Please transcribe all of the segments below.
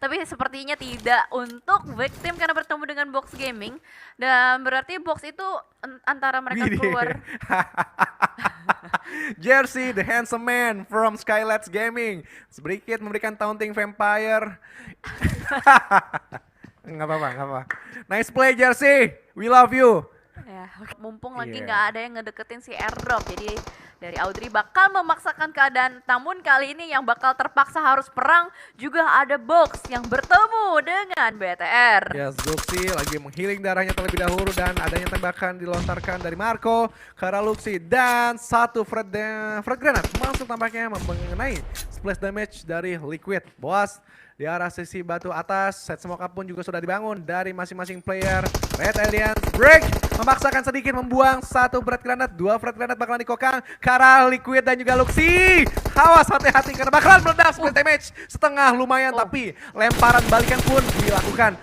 Tapi sepertinya tidak untuk victim karena bertemu dengan Box Gaming. Dan berarti Box itu antara mereka Widih. keluar. Jersey, the handsome man from Skylights Gaming. Sedikit memberikan taunting vampire. Nggak apa-apa, nggak apa. Nice play Jersey, we love you. Ya, mumpung lagi Iya. nggak ada yang ngedeketin si airdrop, jadi dari Audrey bakal memaksakan keadaan. Namun kali ini yang bakal terpaksa harus perang juga ada Box yang bertemu dengan BTR. Yes, Luxi lagi menghealing darahnya terlebih dahulu dan adanya tembakan dilontarkan dari Marco ke arah Luxi dan satu frag granat masuk tampaknya mengenai splash damage dari Liquid. Bos, di arah sisi batu atas, set smoke pun juga sudah dibangun dari masing-masing player. Red Alliance break, memaksakan sedikit membuang satu frag granat, dua frag granat bakalan dikokang ke arah Liquid dan juga Luxi. Awas hati-hati karena bakalan meledak splash damage setengah lumayan, tapi lemparan balikan pun dilakukan.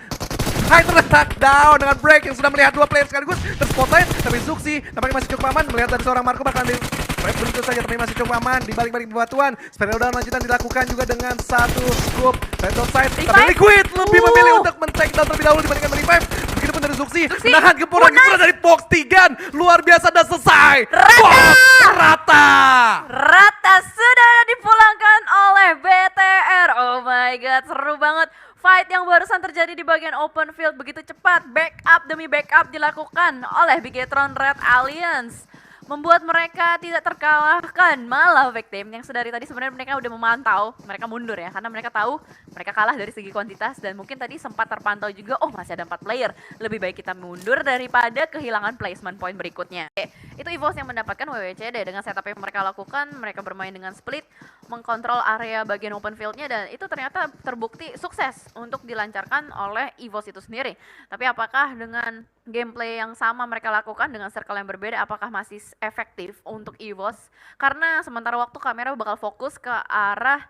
High terletak down dengan break yang sudah melihat dua player sekaligus terspotlight, tapi Zuxi nampaknya masih cukup aman melihat dari seorang Marco bakalan di rep begitu saja, tapi masih cukup aman di balik-balik bebatuan. Spiral down lanjutan dilakukan juga dengan satu scoop red dot side, tapi Liquid lebih memilih untuk men-take down terlebih dahulu dibandingkan revive. Begitupun dari Zuxi menahan gempuran gimana dari Box Tigan, luar biasa dan selesai. Rata. Rata sudah dipulangkan oleh BTR. Oh my god, seru banget. Fight yang barusan terjadi di bagian open field begitu cepat. Backup demi backup dilakukan oleh Bigetron Red Alliance. Membuat mereka tidak terkalahkan, malah victim yang sedari tadi sebenarnya mereka udah memantau, mereka mundur ya karena mereka tahu mereka kalah dari segi kuantitas dan mungkin tadi sempat terpantau juga, oh masih ada 4 player, lebih baik kita mundur daripada kehilangan placement point berikutnya. Itu EVOS yang mendapatkan WWCD dengan setup yang mereka lakukan, mereka bermain dengan split, mengkontrol area bagian open fieldnya dan itu ternyata terbukti sukses untuk dilancarkan oleh EVOS itu sendiri. Tapi apakah dengan gameplay yang sama mereka lakukan dengan circle yang berbeda, apakah masih efektif untuk EVOS? Karena sementara waktu kamera bakal fokus ke arah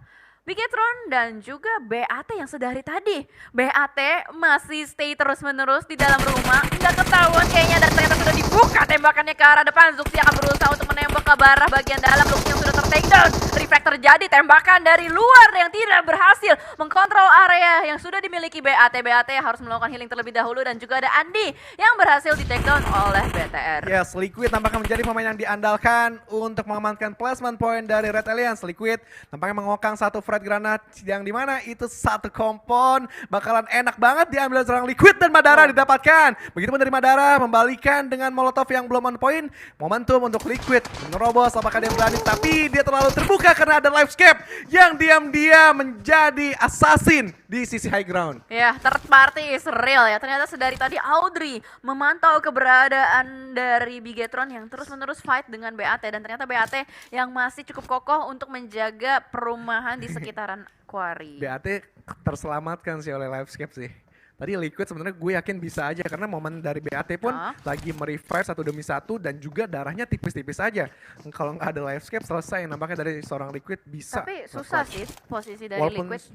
Bigetron dan juga BAT yang sedari tadi. BAT masih stay terus-menerus di dalam rumah, nggak ketahuan kayaknya dan ternyata sudah dibuka tembakannya ke arah depan. Zuxi akan berusaha untuk menembak ke arah bagian dalam. Luxi yang sudah tertakedown. Reflect terjadi, tembakan dari luar yang tidak berhasil mengkontrol area yang sudah dimiliki BAT. BAT harus melakukan healing terlebih dahulu dan juga ada Andi yang berhasil di takedown oleh BTR. Yes, Liquid tampaknya menjadi pemain yang diandalkan untuk mengamankan placement point dari Red Alliance. Liquid tampaknya mengokang satu frag granat yang dimana itu satu kompon bakalan enak banget diambil seorang Liquid dan Madara didapatkan. Begitupun dari Madara membalikan dengan Molotov yang belum on point. Momentum untuk Liquid menerobos, apakah dia berani, tapi dia terlalu terbuka karena ada Livescape yang diam-diam menjadi assassin di sisi high ground. Ya, third party is real ya. Ternyata sedari tadi Audrey memantau keberadaan dari Bigetron yang terus-menerus fight dengan BAT dan ternyata BAT yang masih cukup kokoh untuk menjaga perumahan di sekitaran quarry. BAT terselamatkan sih oleh Livescape sih. Tadi Liquid sebenarnya gue yakin bisa aja karena momen dari BAT pun lagi merevive satu demi satu dan juga darahnya tipis-tipis aja. Kalau nggak ada Livescape selesai, nampaknya dari seorang Liquid bisa. Tapi susah sih posisi dari Liquid.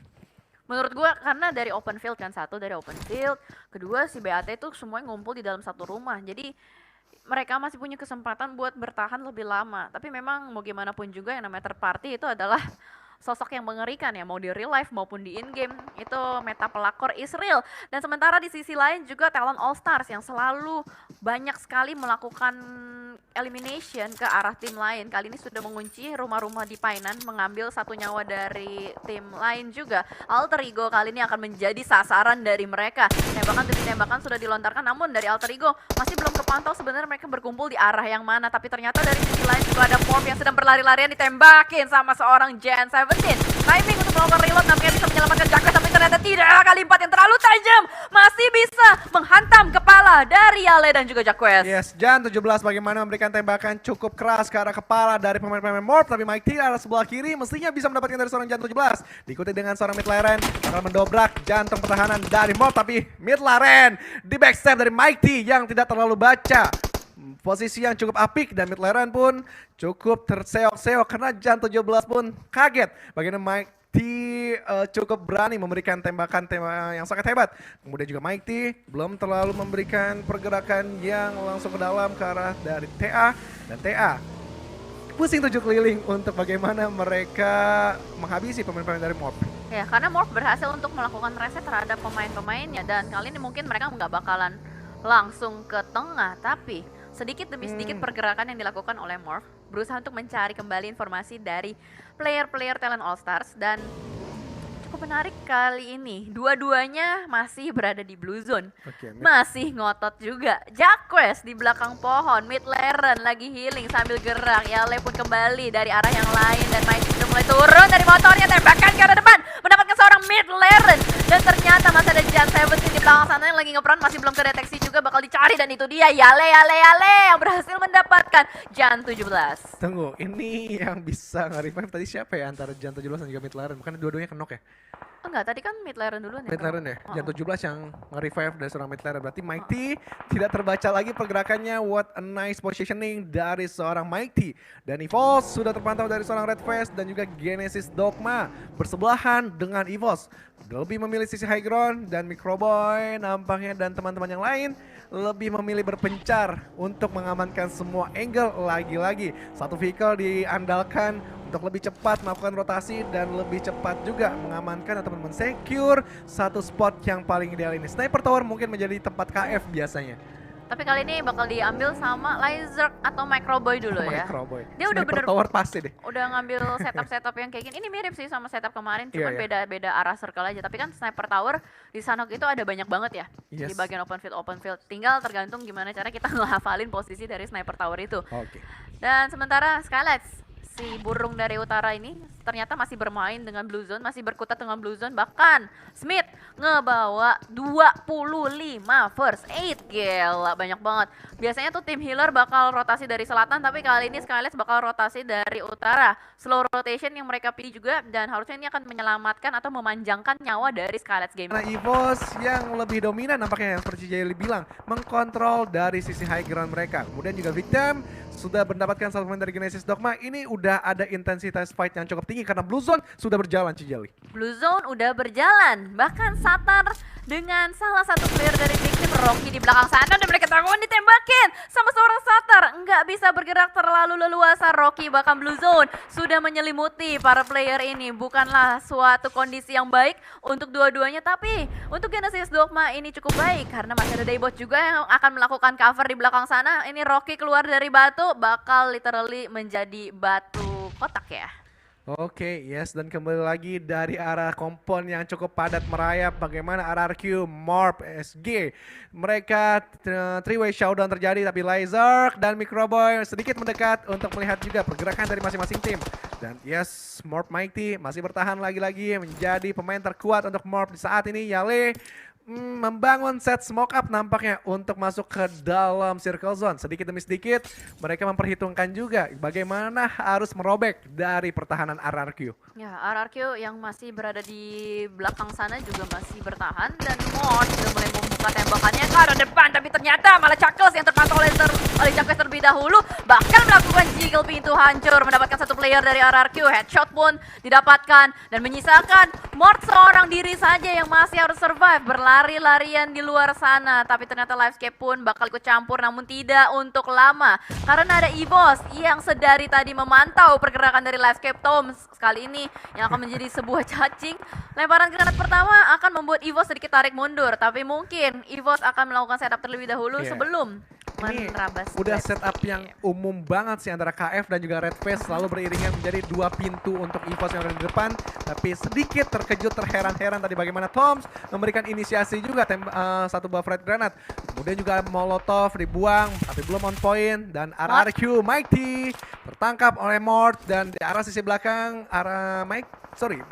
Menurut gue karena dari open field kan, satu dari open field, kedua si BAT itu semuanya ngumpul di dalam satu rumah. Jadi mereka masih punya kesempatan buat bertahan lebih lama. Tapi memang mau gimana pun juga yang namanya third party itu adalah sosok yang mengerikan ya, mau di real life maupun di in game itu meta pelakor is real. Dan sementara di sisi lain juga Talon All Stars yang selalu banyak sekali melakukan elimination ke arah tim lain. Kali ini sudah mengunci rumah-rumah di Painan, mengambil satu nyawa dari tim lain juga. Alter Ego kali ini akan menjadi sasaran dari mereka. Tembakan demi tembakan sudah dilontarkan, namun dari Alter Ego masih belum kepantau sebenarnya mereka berkumpul di arah yang mana. Tapi ternyata dari sisi lain juga ada Morph yang sedang berlari-larian ditembakin sama seorang Gen 17. Timing untuk melakukan reload nampaknya bisa menyelamatkan Jacques, tapi ternyata tidak. Kali 4 yang terlalu tajam masih bisa menghantam kepala dari Yale dan juga Jacques. Yes, Jan 17 bagaimana memberikan tembakan cukup keras ke arah kepala dari pemain-pemain Morph, tapi Mike T arah sebelah kiri mestinya bisa mendapatkan dari seorang Jan 17. Diikuti dengan seorang Mid Laren bakal mendobrak jantung pertahanan dari Morph, tapi Mid Laren di backstab dari Mike T yang tidak terlalu baca posisi yang cukup apik dan Mid Laren pun cukup terseok-seok karena Jan 17 pun kaget bagaimana Mike T cukup berani memberikan tembakan yang sangat hebat. Kemudian juga Mike T belum terlalu memberikan pergerakan yang langsung ke dalam ke arah dari TA, dan TA pusing 7 keliling untuk bagaimana mereka menghabisi pemain-pemain dari Morph. Ya, karena Morph berhasil untuk melakukan reset terhadap pemain-pemainnya dan kali ini mungkin mereka nggak bakalan langsung ke tengah, tapi sedikit demi sedikit pergerakan yang dilakukan oleh Morph berusaha untuk mencari kembali informasi dari player-player talent All Stars dan cukup menarik kali ini. Dua-duanya masih berada di blue zone. Oke, Masih ngotot juga. Jacques di belakang pohon. Mid Laren lagi healing sambil gerak. Yale pun kembali dari arah yang lain. Dan Mighty sudah mulai turun dari motornya. Tembakan ke arah depan. Mendapatkan seorang Mid Laren. Dan ternyata masih ada Jan 17 di belakang sana yang lagi ngeperan. Masih belum terdeteksi juga. Bakal dicari. Dan itu dia Yale yang berhasil mendapatkan Jan 17. Tunggu, ini yang bisa nge-revive tadi siapa ya antara Jan 17 dan juga Mid Laren? Bukan dua-duanya kenok ya? Enggak, tadi kan Mid Laren duluan ya. Mid Laren ya? Oh. Jan 17 yang nge-revive dari seorang Mid Laren. Berarti Mighty tidak terbaca lagi pergerakannya. What a nice positioning dari seorang Mighty. Dan EVOS sudah terpantau dari seorang Red Face dan juga Genesis Dogma. Bersebelahan dengan EVOS. Lebih memilih sisi high ground dan Microboy nampaknya dan teman-teman yang lain lebih memilih berpencar untuk mengamankan semua angle lagi-lagi. Satu vehicle diandalkan untuk lebih cepat melakukan rotasi dan lebih cepat juga mengamankan atau men-secure satu spot yang paling ideal ini. Sniper Tower mungkin menjadi tempat KF biasanya. Tapi kali ini bakal diambil sama Lizard atau Microboy dulu ya. Microboy. Dia udah Sniper bener- Tower pasti deh. Udah ngambil setup-setup yang kayak gini. Ini mirip sih sama setup kemarin, cuman Iya. beda-beda arah circle aja. Tapi kan Sniper Tower di Sanhok itu ada banyak banget ya. Di Yes. bagian open field. Tinggal tergantung gimana cara kita ngehafalin posisi dari Sniper Tower itu. Oke. Dan sementara Skylights, si burung dari utara ini ternyata masih bermain dengan Blue Zone, masih berkutat dengan Blue Zone. Bahkan Smith ngebawa 25 first aid. Gila, banyak banget. Biasanya tuh tim healer bakal rotasi dari selatan, tapi kali ini Skylights bakal rotasi dari utara. Slow rotation yang mereka pilih juga, dan harusnya ini akan menyelamatkan atau memanjangkan nyawa dari Skylights Game. Karena EVOS yang lebih dominan nampaknya yang seperti Jayli bilang mengkontrol dari sisi high ground mereka. Kemudian juga Victim sudah mendapatkan satu pemain dari Genesis Dogma. Ini udah ada intensitas fight yang cukup tinggi karena Blue Zone sudah berjalan Cijali. Blue Zone udah berjalan, bahkan Satar dengan salah satu player dari Victim, Rocky di belakang sana, dan mereka ketahuan ditembakin sama seorang Satar. Nggak bisa bergerak terlalu leluasa Rocky, bahkan Blue Zone sudah menyelimuti para player ini. Bukanlah suatu kondisi yang baik untuk dua-duanya, tapi untuk Genesis Dogma ini cukup baik karena masih ada Daybot juga yang akan melakukan cover di belakang sana. Ini Rocky keluar dari batu, bakal literally menjadi batu kotak ya. Oke, yes, dan kembali lagi dari arah kompon yang cukup padat merayap. Bagaimana RRQ, Morp, SG. Mereka three-way showdown terjadi, tapi Lizard dan Microboy sedikit mendekat untuk melihat juga pergerakan dari masing-masing tim. Dan yes, Morp Mighty masih bertahan lagi-lagi menjadi pemain terkuat untuk Morp di saat ini. Yale membangun set smoke up nampaknya untuk masuk ke dalam circle zone. Sedikit demi sedikit mereka memperhitungkan juga bagaimana harus merobek dari pertahanan RRQ. Ya, RRQ yang masih berada di belakang sana juga masih bertahan, dan Mon sudah mulai membuka tembakannya ke arah depan, tapi ternyata malah Chuckles yang terpantau oleh Chuckles terlebih dahulu, bahkan melakukan jiggle pintu hancur, mendapatkan satu player dari RRQ. Headshot pun didapatkan dan menyisakan Mort seorang diri saja yang masih harus survive, berlari-larian di luar sana. Tapi ternyata Livescape pun bakal ikut campur, namun tidak untuk lama karena ada EVOS yang sedari tadi memantau pergerakan dari Livescape. Toms kali ini yang akan menjadi sebuah cacing. Lemparan granat pertama akan membuat EVOS sedikit tarik mundur, tapi mungkin EVOS akan melakukan setup terlebih dahulu Iya. sebelum Ini menerabas udah Red setup yang umum banget sih antara KF dan juga Red Face, selalu beriringan menjadi dua pintu untuk EVOS yang ada di depan. Tapi sedikit terkejut, terheran-heran tadi bagaimana Toms memberikan inisiasi juga satu buah Red Granat. Kemudian juga Molotov dibuang tapi belum on point, dan RRQ Mighty tertangkap oleh Mort, dan di arah sisi belakang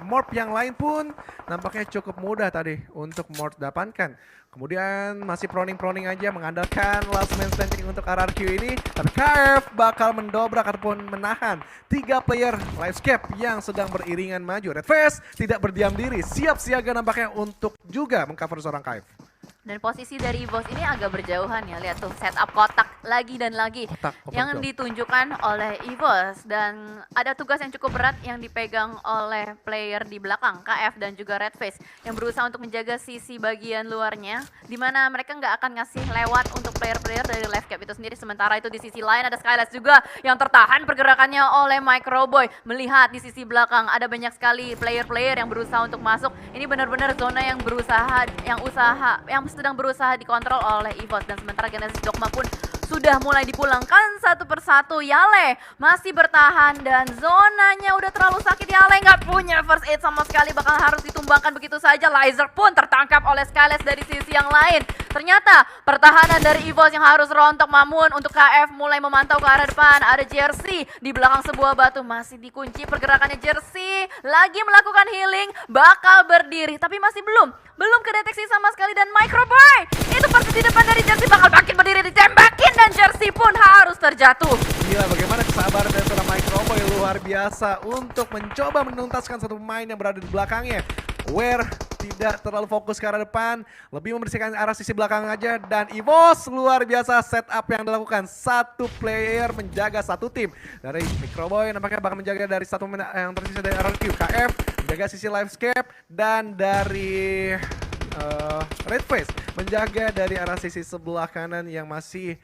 Morp yang lain pun nampaknya cukup mudah tadi untuk Mort dapatkan. Kemudian masih proning aja mengandalkan last man standing untuk RRQ ini. Tapi KF bakal mendobrak ataupun menahan 3 player Livescape yang sedang beriringan maju. Red Face tidak berdiam diri, siap siaga nampaknya untuk juga mengcover seorang KF. Dan posisi dari EVOS ini agak berjauhan ya, lihat tuh setup kotak lagi dan lagi Kotak, open yang field. ditunjukkan oleh EVOS. Dan ada tugas yang cukup berat yang dipegang oleh player di belakang, KF dan juga Redface, yang berusaha untuk menjaga sisi bagian luarnya, dimana mereka nggak akan ngasih lewat untuk player-player dari Live Cap itu sendiri. Sementara itu di sisi lain ada Skylash juga yang tertahan pergerakannya oleh Microboy. Melihat di sisi belakang ada banyak sekali player-player yang berusaha untuk masuk. Ini benar-benar zona yang yang sedang berusaha dikontrol oleh EVOS. Dan sementara Genesis Dogma pun sudah mulai dipulangkan satu persatu. Yale masih bertahan dan zonanya udah terlalu sakit. Yale nggak punya first aid sama sekali, bakal harus ditumbangkan begitu saja. Laser pun tertangkap oleh Skylash dari sisi yang lain. Ternyata pertahanan dari EVOS yang harus rontok. Mamun untuk KF mulai memantau ke arah depan. Ada Jersey di belakang sebuah batu, masih dikunci pergerakannya. Jersey lagi melakukan healing, bakal berdiri tapi masih belum kedeteksi sama sekali. Dan Microboy itu persis di depan dari Jersey, bakal makin berdiri, ditembakin dan Jersey pun harus terjatuh. Gila, bagaimana kesabaran dari seorang Microboy luar biasa untuk mencoba menuntaskan satu pemain yang berada di belakangnya. Where tidak terlalu fokus ke arah depan, lebih membersihkan arah sisi belakang aja. Dan EVOS luar biasa setup yang dilakukan. Satu player menjaga satu tim. Dari Microboy nampaknya bakal menjaga dari satu yang tersisa dari RRQ. KF menjaga sisi Livescape, dan dari Redface menjaga dari arah sisi sebelah kanan yang masih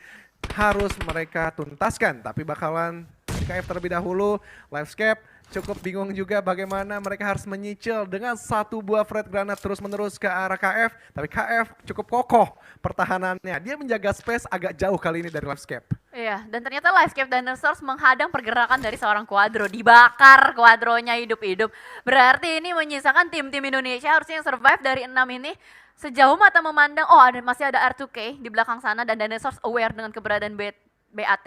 harus mereka tuntaskan. Tapi bakalan dari KF terlebih dahulu. Livescape cukup bingung juga bagaimana mereka harus menyicil dengan satu buah Fred Granat terus menerus ke arah KF. Tapi KF cukup kokoh pertahanannya. Dia menjaga space agak jauh kali ini dari Livescape. Iya, dan ternyata Livescape Dinosaurs menghadang pergerakan dari seorang Quadro. Dibakar Quadronya hidup-hidup. Berarti ini menyisakan tim-tim Indonesia harusnya yang survive dari 6 ini. Sejauh mata memandang, masih ada R2K di belakang sana, dan Dinosaurs aware dengan keberadaan BAT.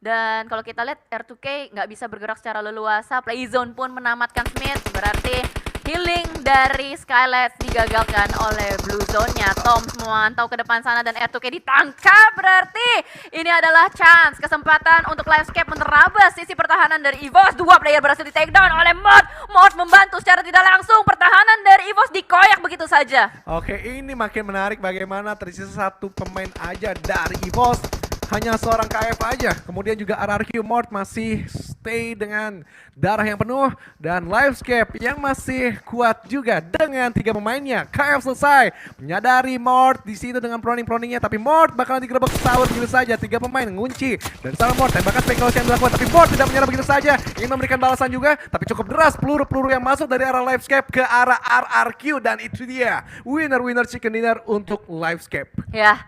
Dan kalau kita lihat R2K nggak bisa bergerak secara leluasa, Playzone pun menamatkan Smith, berarti healing dari Skylash digagalkan oleh Blue Zone-nya. Tom memantau ke depan sana dan R2K ditangkap, berarti ini adalah chance, kesempatan untuk Livescape menerabas sisi pertahanan dari EVOS. Dua player berhasil di take down oleh Mod. Mod membantu secara tidak langsung, pertahanan dari EVOS dikoyak begitu saja. Oke, ini makin menarik bagaimana tersisa satu pemain aja dari EVOS. Hanya seorang KF aja, kemudian juga RRQ Mort masih stay dengan darah yang penuh, dan Livescape yang masih kuat juga dengan 3 pemainnya. KF selesai menyadari Mort di situ dengan proning-proningnya, tapi Mort bakalan digerebek sahur begitu saja. 3 pemain ngunci dan sama Mort, tembakan spekulasi yang dilakukan, tapi Mort tidak menyerah begitu saja, ingin memberikan balasan juga, tapi cukup deras peluru-peluru yang masuk dari arah Livescape ke arah RRQ, dan itu dia winner chicken dinner untuk Livescape. Ya,